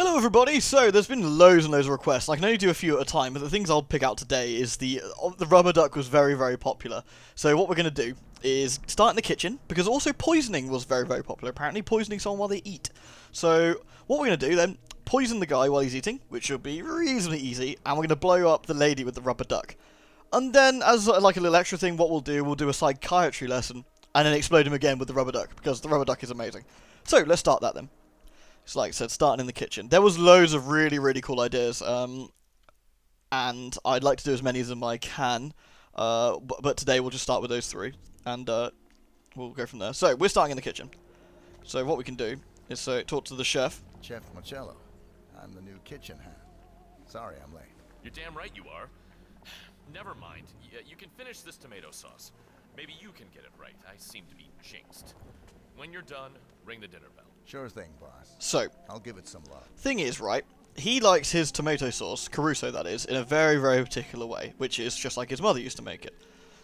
Hello everybody, so there's been loads and loads of requests. I can only do a few at a time, but the things I'll pick out today is the rubber duck was very, very popular. So what we're going to do is start in the kitchen, because also poisoning was very, very popular. Apparently poisoning someone while they eat. So what we're going to do then, poison the guy while he's eating, which will be reasonably easy, and we're going to blow up the lady with the rubber duck. And then, as like a little extra thing, what we'll do a psychiatry lesson, and then explode him again with the rubber duck, because the rubber duck is amazing. So let's start that then. So like I said, starting in the kitchen. There was loads of really, really cool ideas, and I'd like to do as many as I can, but today we'll just start with those three, and we'll go from there. So, we're starting in the kitchen. So what we can do is talk to the chef. Chef Marcello. I'm the new kitchen hand. Sorry I'm late. You're damn right you are. Never mind. You can finish this tomato sauce. Maybe you can get it right. I seem to be jinxed. When you're done, ring the dinner bell. Sure thing, boss. So, I'll give it some love. thing is, right, he likes his tomato sauce, Caruso that is, in a very, very particular way, which is just like his mother used to make it.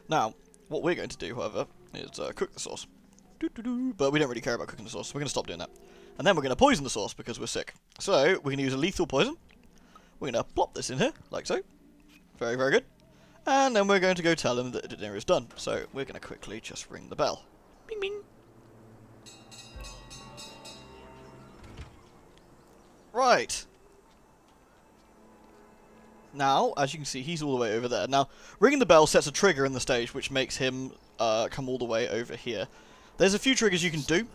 Now, what we're going to do, however, is cook the sauce. But we don't really care about cooking the sauce, so we're going to stop doing that. And then we're going to poison the sauce because we're sick. So, we're going to use a lethal poison. We're going to plop this in here, like so. Very, very good. And then we're going to go tell him that the dinner is done. So, we're going to quickly just ring the bell. Bing, bing. Right. Now, as you can see, he's all the way over there. Now, ringing the bell sets a trigger in the stage, which makes him come all the way over here. There's a few triggers you can do.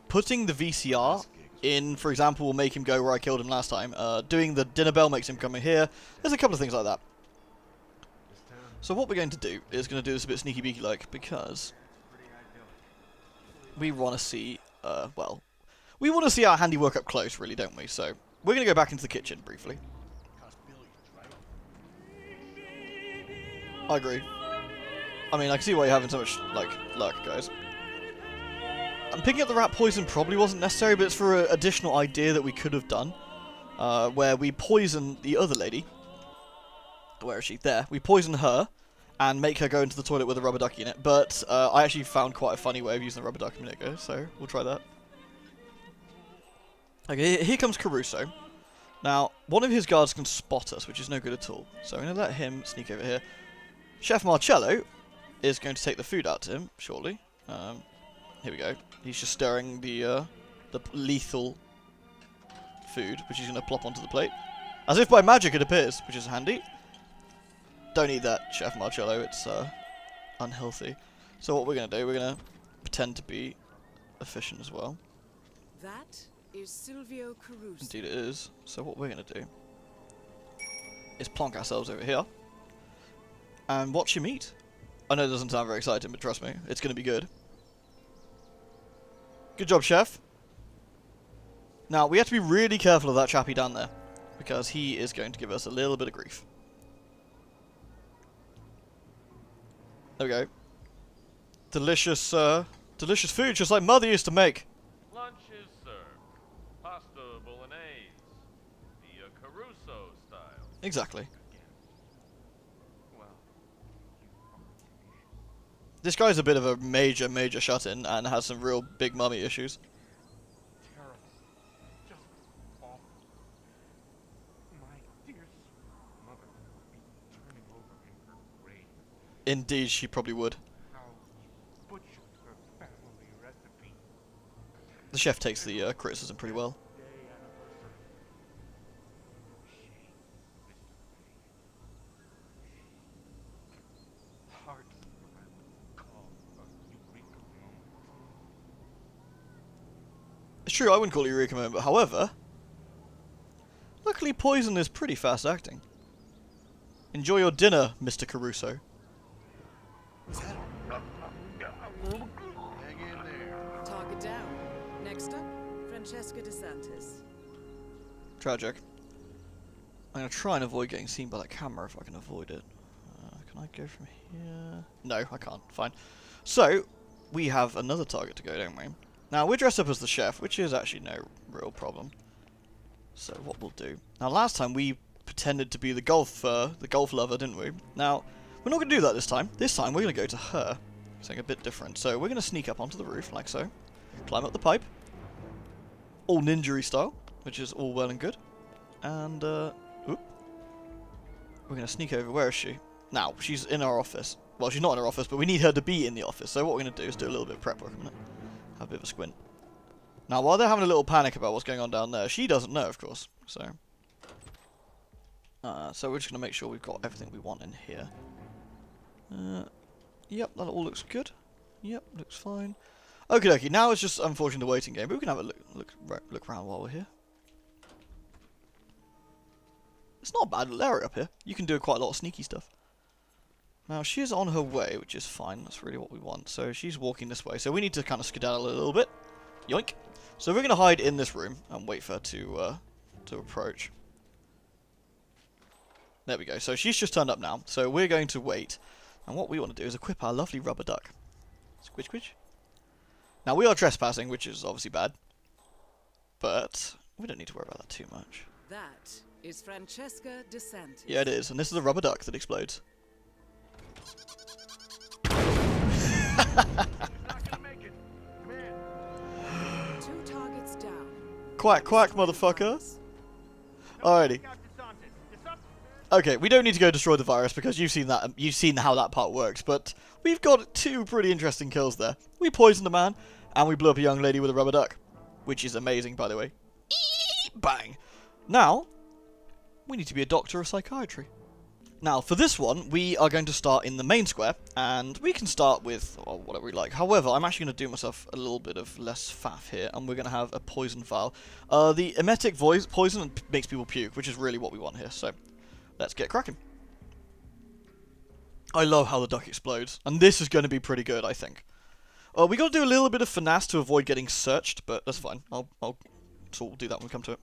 Putting the VCR in, for example, will make him go where I killed him last time. Doing the dinner bell makes him come in here. There's a couple of things like that. So what we're going to do is going to do this a bit sneaky beaky like, because we want to see, well, we want to see our handiwork up close, really, don't we? So we're going to go back into the kitchen briefly. I agree. I mean, I can see why you're having so much, like, luck, guys. And picking up the rat poison probably wasn't necessary, but it's for an additional idea that we could have done. Where we poison the other lady. Where is she? There. We poison her and make her go into the toilet with a rubber ducky in it. But I actually found quite a funny way of using the rubber duck a minute ago, so we'll try that. Okay, here comes Caruso. Now, one of his guards can spot us, which is no good at all. So I'm going to let him sneak over here. Chef Marcello is going to take the food out to him, shortly. Here we go. He's just stirring the lethal food, which he's going to plop onto the plate. As if by magic it appears, which is handy. Don't eat that, Chef Marcello. It's unhealthy. So what we're going to do, we're going to pretend to be efficient as well. That is Silvio Caruso. Indeed it is. So what we're going to do is plonk ourselves over here and watch him eat. I know it doesn't sound very exciting, but trust me, it's going to be good. Good job, Chef. Now, we have to be really careful of that chappie down there, because he is going to give us a little bit of grief. There we go. Delicious, delicious food, just like Mother used to make. Lunch is served. Pasta bolognese. The Caruso style. Exactly. Well, This guy's a bit of a major, major shut-in and has some real big mummy issues. Terrible. Just awful. My dear sweet mother would be turning over in her grave. Indeed, she probably would. How you butchered her family recipe. The chef takes the criticism pretty well. Day anniversary. Shame, Mr. Ray. Heart call a eureka moment. It's true, I wouldn't call it Eureka moment, but however, luckily poison is pretty fast acting. Enjoy your dinner, Mr. Caruso. Hang in there. Target down. Next up, Francesca DeSantis. Tragic. I'm going to try and avoid getting seen by that camera if I can avoid it. Can I go from here? No, I can't. Fine. So, we have another target to go, don't we? Now, we're dressed up as the chef, which is actually no real problem. So, what we'll do... Now, last time we pretended to be the golf lover, didn't we? Now, we're not going to do that this time. This time, we're going to go to her. Something a bit different. So, we're going to sneak up onto the roof, like so. Climb up the pipe. All ninja-y style. which is all well and good. And, oop. We're going to sneak over. Where is she? Now, she's in our office. Well, she's not in our office, but we need her to be in the office. So what we're going to do is do a little bit of prep work a minute. Have a bit of a squint. Now, while they're having a little panic about what's going on down there, she doesn't know, of course. So we're just going to make sure we've got everything we want in here. Yep, that all looks good. Yep, looks fine. Okie dokie, now it's just unfortunately the waiting game, but we can have a look around while we're here. It's not a bad little area up here. You can do quite a lot of sneaky stuff. Now, she's on her way, which is fine. That's really what we want. So she's walking this way. So we need to kind of skedaddle a little bit. Yoink. So we're going to hide in this room and wait for her to approach. There we go. So she's just turned up now. So we're going to wait. And what we want to do is equip our lovely rubber duck. Squidge, squidge. Now, we are trespassing, which is obviously bad. But we don't need to worry about that too much. That is Francesca DeSantis. Yeah, it is. And this is a rubber duck that explodes. Two targets down. Quack, quack, motherfucker. Alrighty. Okay, we don't need to go destroy the virus because you've seen that. You've seen how that part works. But we've got two pretty interesting kills there. We poisoned a man, and we blew up a young lady with a rubber duck, which is amazing, by the way. Bang. Now, we need to be a doctor of psychiatry. Now, for this one, we are going to start in the main square, and we can start with whatever we like. However, I'm actually going to do myself a little bit of less faff here, and we're going to have a poison vial. The emetic poison makes people puke, which is really what we want here, so let's get cracking. I love how the duck explodes, and this is going to be pretty good, I think. We got to do a little bit of finesse to avoid getting searched, but that's fine. So we'll do that when we come to it.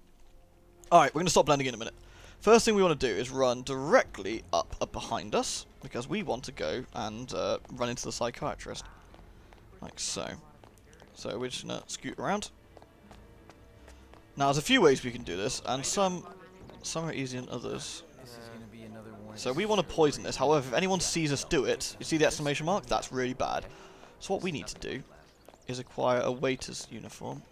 Alright, we're going to stop blending in a minute. First thing we want to do is run directly up behind us, because we want to go and run into the psychiatrist. Like so. So we're just going to scoot around. Now, there's a few ways we can do this, and some are easier than others. So we want to poison this. However, if anyone sees us do it, you see the exclamation mark? That's really bad. So what we need to do is acquire a waiter's uniform.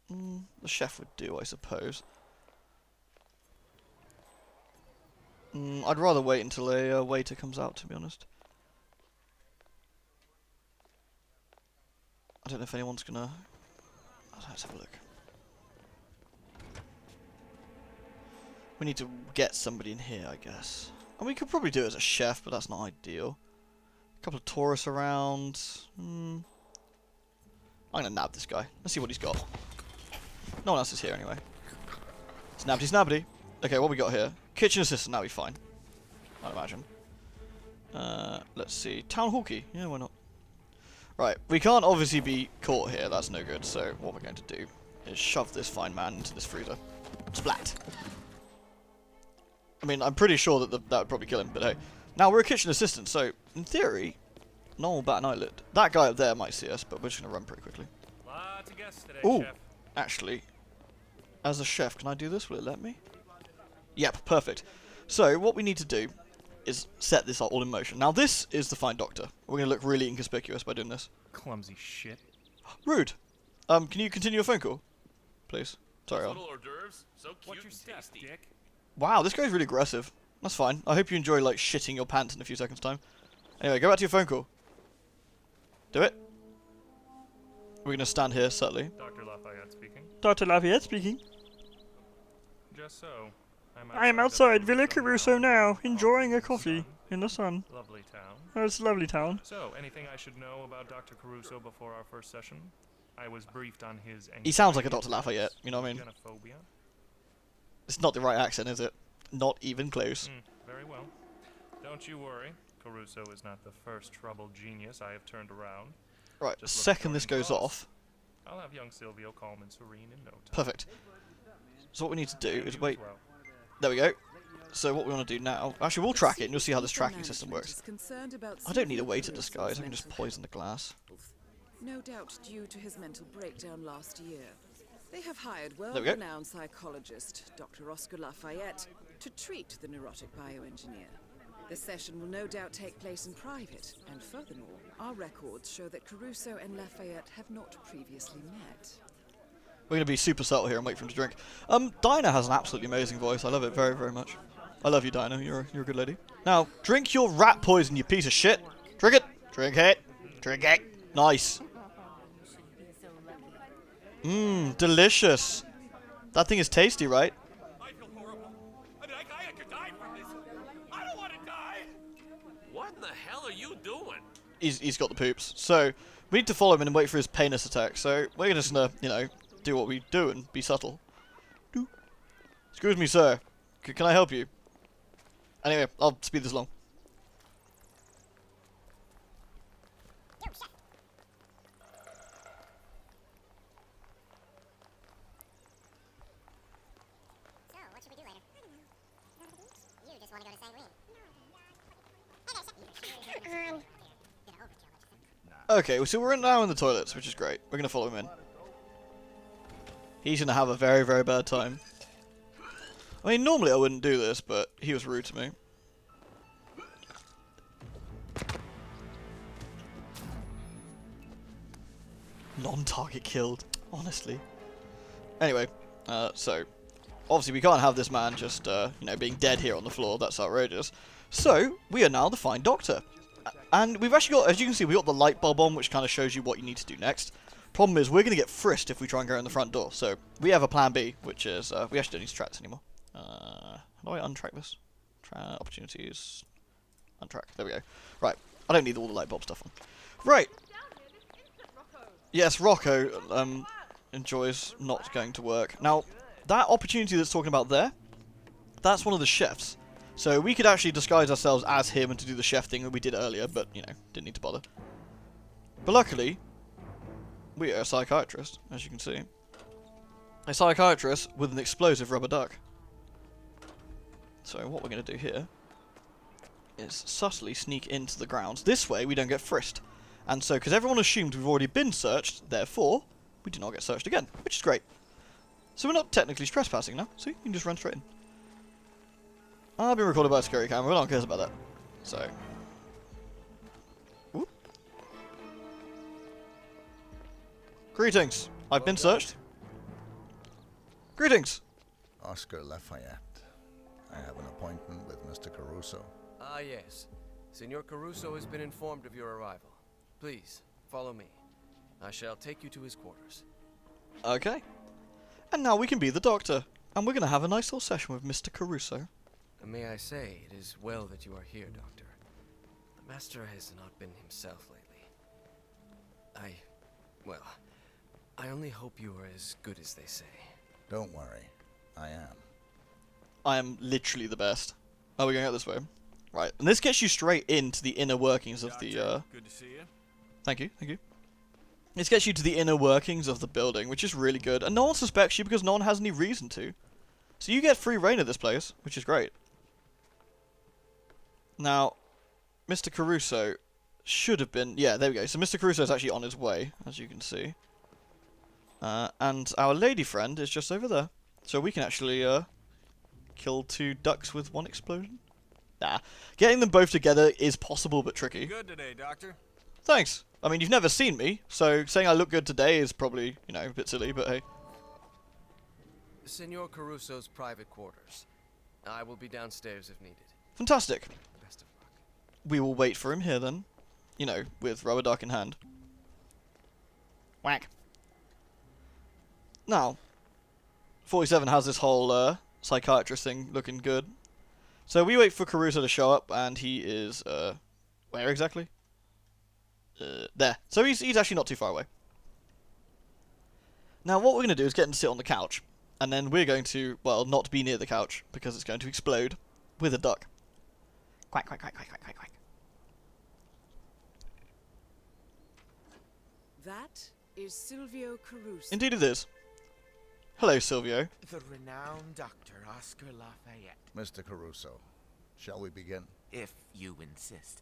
The chef would do, I suppose. I'd rather wait until a waiter comes out, to be honest. I don't know if anyone's gonna... Let's have a look. We need to get somebody in here, I guess. And we could probably do it as a chef, but that's not ideal. A couple of tourists around. I'm gonna nab this guy. Let's see what he's got. No one else is here anyway. Snabbity snabbity. Okay, what we got here? Kitchen assistant, that'll be fine. I'd imagine. Let's see. Town hall key. Yeah, why not? Right, we can't obviously be caught here. That's no good. So what we're going to do is shove this fine man into this freezer. Splat. I mean, I'm pretty sure that that would probably kill him, but hey. Now, we're a kitchen assistant, so in theory, no one will bat an eyelid. That guy up there might see us, but we're just going to run pretty quickly. Lots of guests today, Ooh, Chef. actually, as a chef, can I do this? Will it let me? Yep, perfect. So, what we need to do is set this all in motion. Now, this is the fine doctor. We're going to look really inconspicuous by doing this. Clumsy shit. Rude. Can you continue your phone call? Please. Sorry, Little hors d'oeuvres, so cute What's your and step, tasty. dick? Wow, this guy's really aggressive. That's fine. I hope you enjoy, like, shitting your pants in a few seconds' time. Anyway, go back to your phone call. Do it. We're going to stand here subtly. Dr. Lafayette speaking. Dr. Lafayette speaking. Just so. I am outside Villa Caruso now, enjoying a coffee in the sun. Lovely town. Oh, it's a lovely town. So, anything I should know about Dr. Caruso before our first session? I was briefed on his He sounds like a Dr. Lafayette, you know what I mean? Xenophobia. It's not the right accent, is it? Not even close. Very well. Don't you worry. Caruso is not the first troubled genius I have turned around. Right, Just look second for this him goes cross. off. I'll have young Silvio calm and serene in no time. Perfect. So what we need to do And is you wait. as well. There we go. So what we want to do now... Actually, we'll track it and you'll see how this tracking system works. I don't need a way to disguise. I can just poison the glass. No doubt due to his mental breakdown last year. They have hired we go. world-renowned psychologist, Dr. Oscar Lafayette, to treat the neurotic bioengineer. The session will no doubt take place in private, and furthermore, our records show that Caruso and Lafayette have not previously met. We're gonna be super subtle here and wait for him to drink. Dinah has an absolutely amazing voice. I love it very, very much. I love you, Dinah. You're a good lady. Now, drink your rat poison, you piece of shit. Drink it. Drink it. Drink it. Nice. Mmm, delicious. That thing is tasty, right? I feel horrible. I mean, I could die from this. I don't want to die. What in the hell are you doing? He's got the poops. So, we need to follow him and wait for his painless attack. So, we're just gonna, you know, do what we do and be subtle. Excuse me, sir. Can I help you? Anyway, I'll speed this along. So, what should we do later? I don't know. Go to the beach? You just want to go to Sanguine. Okay, so we're now in the toilets, which is great. We're gonna follow him in. He's gonna have a very, very bad time. I mean, normally I wouldn't do this, but he was rude to me. Non-target killed, honestly. Anyway, so obviously we can't have this man just, you know, being dead here on the floor. That's outrageous. So we are now the Fine Doctor, and we've actually got, as you can see, we got the light bulb on, which kind of shows you what you need to do next. Problem is, we're going to get frisked if we try and go in the front door. So we have a plan B, which is we actually don't need to track this anymore. How do I untrack this? Opportunities. Untrack. There we go. Right. I don't need all the light bulb stuff on. Right. Yes, Rocco enjoys not going to work. Now, that opportunity that's talking about there, that's one of the chefs. So we could actually disguise ourselves as him and to do the chef thing that we did earlier, but, you know, didn't need to bother. But luckily, we are a psychiatrist, as you can see. A psychiatrist with an explosive rubber duck. So what we're going to do here is subtly sneak into the grounds. This way we don't get frisked. And so, because everyone assumed we've already been searched, therefore, we do not get searched again, which is great. So we're not technically trespassing now. See, you can just run straight in. I've been recorded by a security camera, no one cares about that. So. Whoop. Greetings. I've been searched. Greetings. Oscar Lafayette. I have an appointment with Mr. Caruso. Ah, yes. Senor Caruso has been informed of your arrival. Please, follow me. I shall take you to his quarters. Okay. And now we can be the doctor. And we're going to have a nice little session with Mr. Caruso. May I say, it is well that you are here, Doctor. The Master has not been himself lately. I only hope you are as good as they say. Don't worry. I am. I am literally the best. Oh, we're going out this way. Right. And this gets you straight into the inner workings of the, Good to see you. Thank you, thank you. This gets you to the inner workings of the building, which is really good. And no one suspects you because no one has any reason to. So you get free reign of this place, which is great. Now, Mr. Caruso should have been... Yeah, there we go. So Mr. Caruso is actually on his way, as you can see. And our lady friend is just over there. So we can actually kill 2 ducks with 1 explosion. Nah. Getting them both together is possible but tricky. Good today, Doctor. Thanks. I mean, you've never seen me, so saying I look good today is probably, you know, a bit silly, but hey. Senor Caruso's private quarters. I will be downstairs if needed. Fantastic. Best of luck. We will wait for him here then. You know, with rubber duck in hand. Whack. Now, 47 has this whole psychiatrist thing looking good. So we wait for Caruso to show up, and he is, where exactly? There. So he's actually not too far away. Now what we're going to do is get him to sit on the couch. And then we're going to, well, not be near the couch, because it's going to explode with a duck. Quack, quack, quack, quack, quack, quack, quack. That is Silvio Caruso. Indeed it is. Hello, Silvio. The renowned Dr. Oscar Lafayette, Mr. Caruso, shall we begin? if you insist.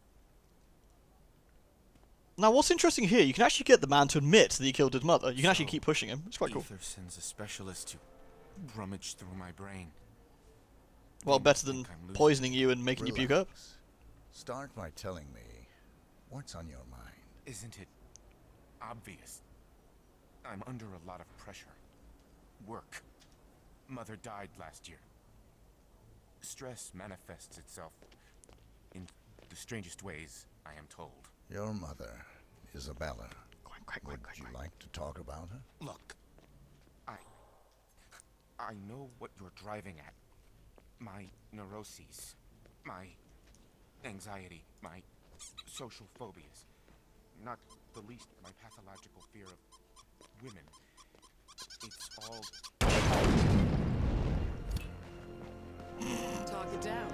Now, what's interesting here, you can actually get the man to admit that he killed his mother. You can actually So, keep pushing him. It's quite cool. Ether sends a specialist to rummage through my brain. Well, They better than think I'm losing poisoning you and making you puke up. Relax. Start by telling me what's on your mind. Isn't it obvious? I'm under a lot of pressure. Work. Mother died last year. Stress manifests itself in the strangest ways, I am told. Your mother, Isabella. Quack, Would you like to talk about her? Look, I know what you're driving at. My neuroses, my anxiety, my social phobias, not the least my pathological fear of women. It's all... Target down.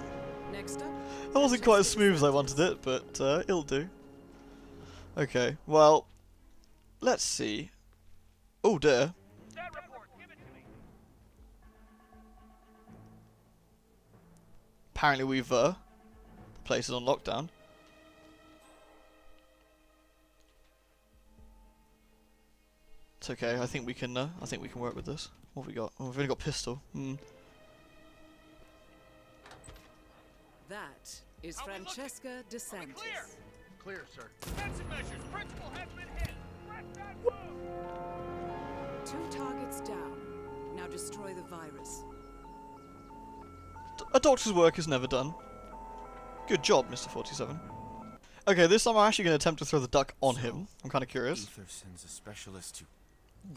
Next up. That wasn't quite as smooth as I wanted it, but it'll do. Okay, well, let's see. Oh dear. Apparently we've the place is on lockdown. It's okay. I think we can work with this. What have we got? Oh, we've only got pistol. That is Francesca DeSantis. Clear, sir. Defensive measures. Principal has been hit. Press that move. 2 targets down. Now destroy the virus. A doctor's work is never done. Good job, Mr. 47. Okay, this time I'm actually going to attempt to throw the duck on him. I'm kind of curious. Ether sends a specialist to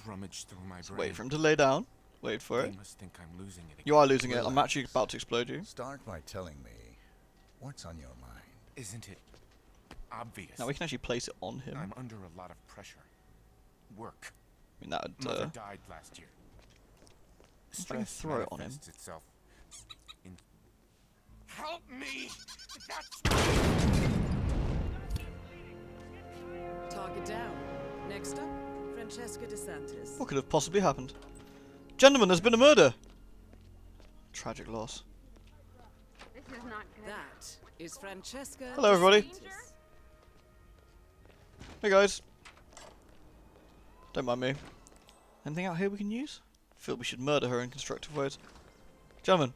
rummage through my brain. Wait for him to lay down. Wait for They it. must think I'm losing it again. You are losing it. I'm actually about to explode you. Start by telling me what's on your mind. Isn't it obvious? Now we can actually place it on him. I'm under a lot of pressure. Work. I mean, that would, Mother died last year. if I can throw it on him. manifests itself in... Help me! That's Target down. Next up, Francesca DeSantis. What could have possibly happened? Gentlemen, there's been a murder! Tragic loss. This is not good. That is Francesca. Hello, everybody. DeSantis. Hey guys. Don't mind me. Anything out here we can use? I feel we should murder her in constructive ways. Gentlemen.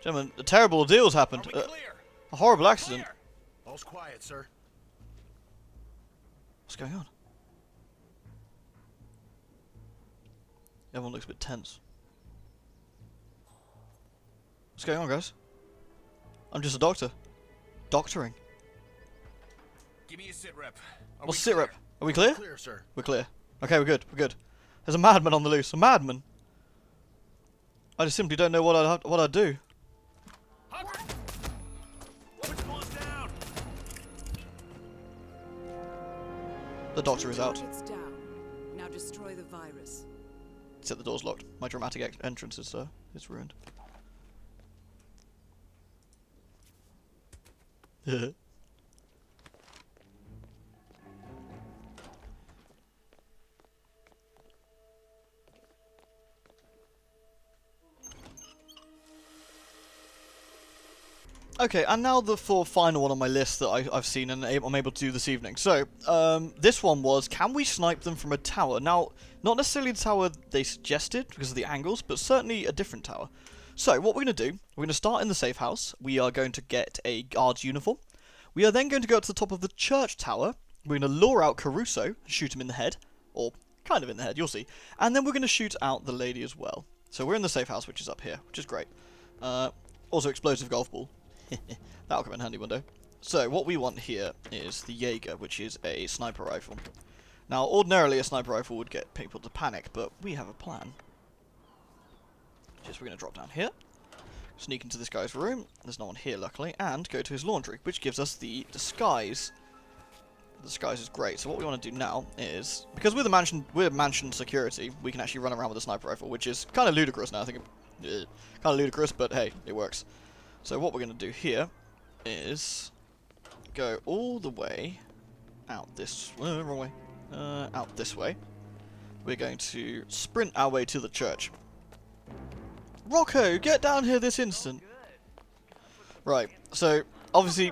Gentlemen, a terrible ordeal's happened. A horrible accident. All's quiet, sir. What's going on? Everyone looks a bit tense. What's going on, guys? I'm just a doctor. Doctoring. Give me a sit rep. What's sit rep? Are we clear? Clear, sir. We're clear. Okay, we're good. We're good. There's a madman on the loose. A madman. I just simply don't know what I'd do. The doctor is out. Targets down. Now destroy the virus. Except the door's locked. My dramatic entrance is ruined. Okay, and now the final one on my list that I've seen and I'm able to do this evening. So, this one was, can we snipe them from a tower? Now, not necessarily the tower they suggested because of the angles, but certainly a different tower. So, what we're going to do, we're going to start in the safe house. We are going to get a guard's uniform. We are then going to go to the top of the church tower. We're going to lure out Caruso, shoot him in the head, or kind of in the head, you'll see. And then we're going to shoot out the lady as well. So we're in the safe house, which is up here, which is great. Also, explosive golf ball. That'll come in handy one day. So, what we want here is the Jaeger, which is a sniper rifle. Now, ordinarily a sniper rifle would get people to panic, but we have a plan. Just we're going to drop down here, sneak into this guy's room, there's no one here luckily, and go to his laundry, which gives us the disguise. The disguise is great, so what we want to do now is, because we're mansion security, we can actually run around with a sniper rifle, which is kind of ludicrous now, I think, kind of ludicrous, but hey, it works. So what we're going to do here is go all the way out this wrong way, out this way. We're going to sprint our way to the church. Rocco, get down here this instant. Right, so obviously,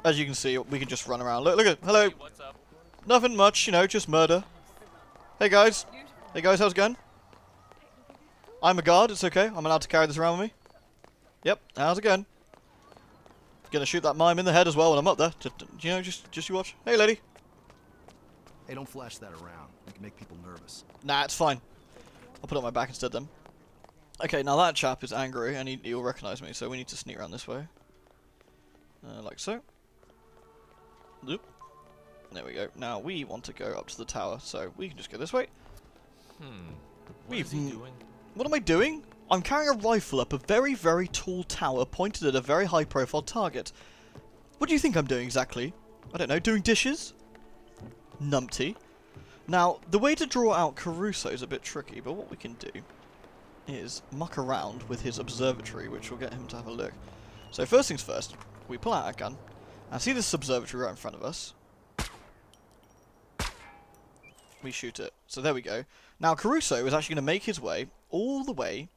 as you can see, we can just run around. Look at, hello. What's up? Nothing much, you know, just murder. Hey guys, how's it going? I'm a guard, it's okay. I'm allowed to carry this around with me. Yep, how's it going? Gonna shoot that mime in the head as well when I'm up there. Just you watch. Hey, lady. Hey, don't flash that around. It can make people nervous. Nah, it's fine. I'll put it on my back instead then. Okay, now that chap is angry and he'll recognise me, so we need to sneak around this way. Like so. Oop. There we go. Now we want to go up to the tower, so we can just go this way. What is he doing? What am I doing? I'm carrying a rifle up a very, very tall tower pointed at a very high-profile target. What do you think I'm doing exactly? I don't know, doing dishes? Numpty. Now, the way to draw out Caruso is a bit tricky, but what we can do is muck around with his observatory, which will get him to have a look. So first things first, we pull out our gun, and see this observatory right in front of us. We shoot it. So there we go. Now Caruso is actually going to make his way all the way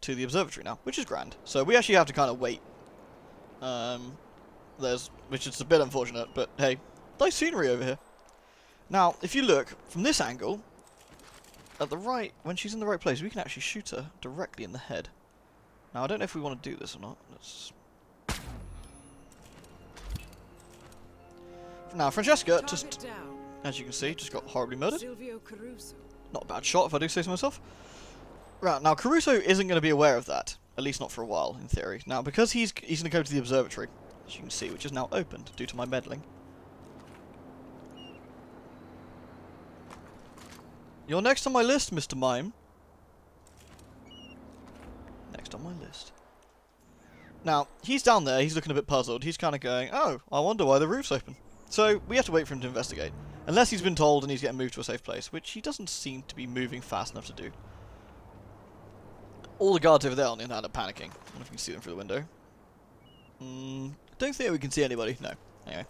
to the observatory now, which is grand. So we actually have to kind of wait. Which is a bit unfortunate, but hey, nice scenery over here. Now, if you look from this angle, at the right, when she's in the right place, we can actually shoot her directly in the head. Now, I don't know if we want to do this or not. Now, Francesca, just, as you can see, just got horribly murdered. Silvio Caruso. Not a bad shot, if I do say so myself. Right, now, Caruso isn't going to be aware of that. At least not for a while, in theory. Now, because he's going to go to the observatory, as you can see, which is now opened due to my meddling. You're next on my list, Mr. Mime. Next on my list. Now, he's down there, he's looking a bit puzzled. He's kind of going, oh, I wonder why the roof's open. So, we have to wait for him to investigate. Unless he's been told and he's getting moved to a safe place, which he doesn't seem to be moving fast enough to do. All the guards over there on the end up panicking. I don't know if you can see them through the window. Don't think we can see anybody. No. Anyway.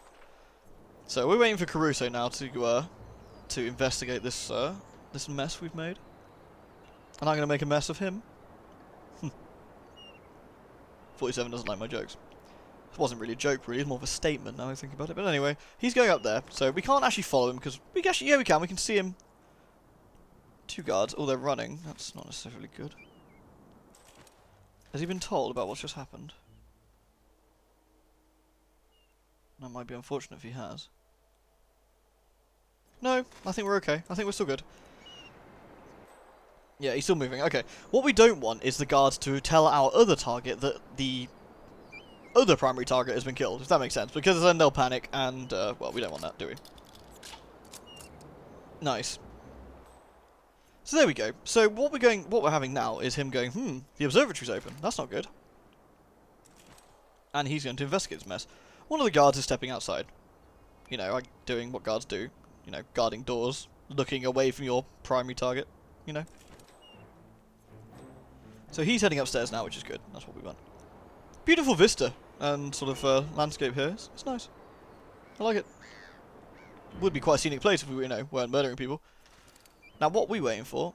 So, we're waiting for Caruso now to investigate this, this mess we've made. And I'm going to make a mess of him. 47 doesn't like my jokes. It wasn't really a joke, really. It's more of a statement now I think about it. But anyway, he's going up there. So we can't actually follow him because we can actually, yeah, we can. We can see him. 2 guards. Oh, they're running. That's not necessarily good. Has he been told about what's just happened? That might be unfortunate if he has. No, I think we're okay. I think we're still good. Yeah, he's still moving. Okay. What we don't want is the guards to tell our other target that the other primary target has been killed, if that makes sense. Because then they'll panic and, well, we don't want that, do we? Nice. So there we go. So what we're having now is him going, the observatory's open. That's not good. And he's going to investigate this mess. One of the guards is stepping outside. You know, like doing what guards do. You know, guarding doors, looking away from your primary target, you know. So he's heading upstairs now, which is good. That's what we want. Beautiful vista and sort of landscape here. It's nice. I like it. Would be quite a scenic place if we, you know, weren't murdering people. Now, what we're waiting for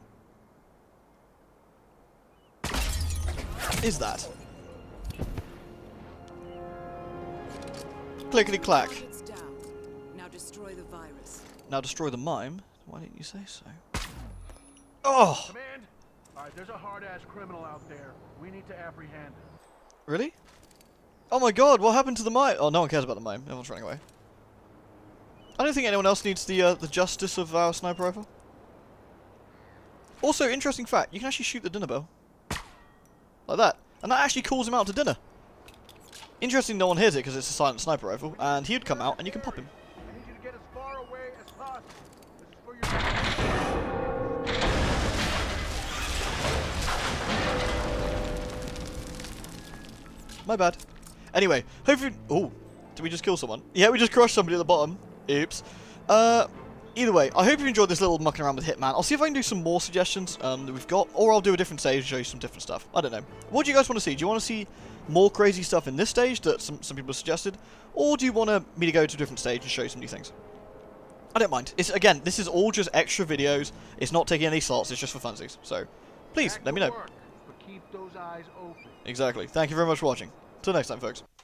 is that. Clickety clack. It's down. Now destroy the virus. Now destroy the mime. Why didn't you say so? Oh! Command! Alright, there's a hard-ass criminal out there. We need to apprehend him. Really? Oh my god, what happened to the mime? Oh, no one cares about the mime. Everyone's running away. I don't think anyone else needs the justice of our sniper rifle. Also, interesting fact, you can actually shoot the dinner bell. Like that. And that actually calls him out to dinner. Interesting no one hears it because it's a silent sniper rifle, and he'd come out and you can pop him. I need you to get as far away as possible. This is for your... My bad. Anyway, hopefully... Oh, did we just kill someone? Yeah, we just crushed somebody at the bottom. Oops. Either way, I hope you enjoyed this little mucking around with Hitman. I'll see if I can do some more suggestions that we've got, or I'll do a different stage and show you some different stuff. I don't know. What do you guys want to see? Do you want to see more crazy stuff in this stage that some people suggested, or do you want me to go to a different stage and show you some new things? I don't mind. It's, again, this is all just extra videos. It's not taking any slots. It's just for funsies. So, please, let me know. But keep those eyes open. Exactly. Thank you very much for watching. Till next time, folks.